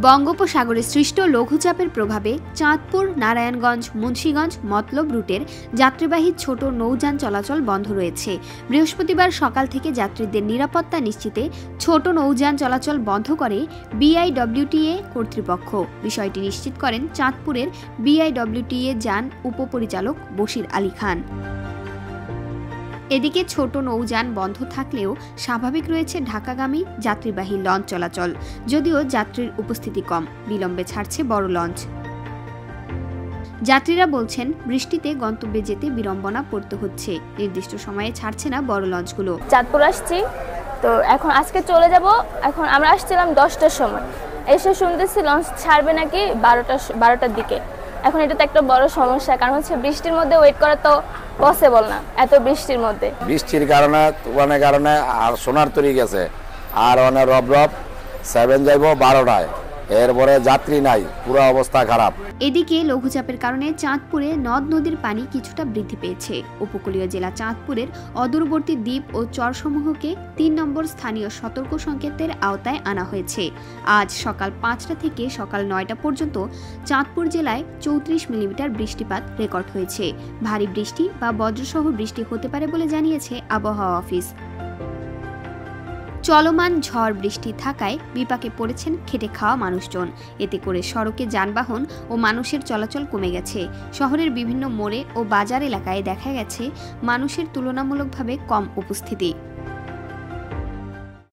বঙ্গোপসাগরে সৃষ্ট লঘুচাপের প্রভাবে চাঁদপুর, নারায়ণগঞ্জ, মুন্সিগঞ্জ, মতলব রুটের যাত্রীবাহী ছোট নৌযান চলাচল বন্ধ রয়েছে। বৃহস্পতিবার সকাল থেকে যাত্রীদের নিরাপত্তা নিশ্চিতে ছোট নৌযান চলাচল বন্ধ করে বিআইডব্লিউটিএ কর্তৃপক্ষ। বিষয়টি নিশ্চিত করেন চাঁদপুরের বিআইডব্লিউটিএ যান উপপরিচালক বশির আলী খান। এদিকে ছোট নৌযান বন্ধ থাকলেও স্বাভাবিক রয়েছে ঢাকাগামী যাত্রীবাহী লঞ্চ চলাচল। যদিও যাত্রীর উপস্থিতি কম, বিলম্বে ছাড়ছে বড় লঞ্চ। যাত্রীরা বলছেন, বৃষ্টিতে গন্তব্যে যেতে বিড়ম্বনা পড়তে হচ্ছে, নির্দিষ্ট সময়ে ছাড়ছে না বড় লঞ্চগুলো। চাঁদপুর আসছি তো এখন আজকে চলে যাব। এখন আমরা আসছিলাম 10টার সময়, এসে শুনতেছি লঞ্চ ছাড়বে নাকি 12টার দিকে। এখন এটা তো একটা বড় সমস্যা, কারণ হচ্ছে বৃষ্টির মধ্যে ওয়েট করা তো পসিবল না। এত বৃষ্টির মধ্যে, বৃষ্টির কারণে তুফানের কারণে আর সোনার তৈরি গেছে, আর অনেক রব 7 যাইব 12টায়, এরপরে যাত্রী নাই, পুরো অবস্থা খারাপ। এদিকে লঘুচাপের কারণে চাঁদপুরে নদ নদীর পানি কিছুটা বৃদ্ধি পেয়েছে। উপকূলীয় জেলা চাঁদপুরের অদূরবর্তী দ্বীপ ও চরসমূহকে 3 নম্বর স্থানীয় সতর্ক সংকেতের আওতায় আনা হয়েছে। আজ সকাল 5টা থেকে সকাল 9টা পর্যন্ত চাঁদপুর জেলায় 34 মিলিমিটার বৃষ্টিপাত রেকর্ড হয়েছে। ভারী বৃষ্টি বা বজ্রসহ বৃষ্টি হতে পারে বলে জানিয়েছে আবহাওয়া অফিস। চলমান ঝড় বৃষ্টি থাকায় বিপাকে পড়েছেন খেটে খাওয়া মানুষজন। এতে করে সড়কে যানবাহন ও মানুষের চলাচল কমে গেছে। শহরের বিভিন্ন মোড়ে ও বাজার এলাকায় দেখা গেছে মানুষের তুলনামূলকভাবে কম উপস্থিতি।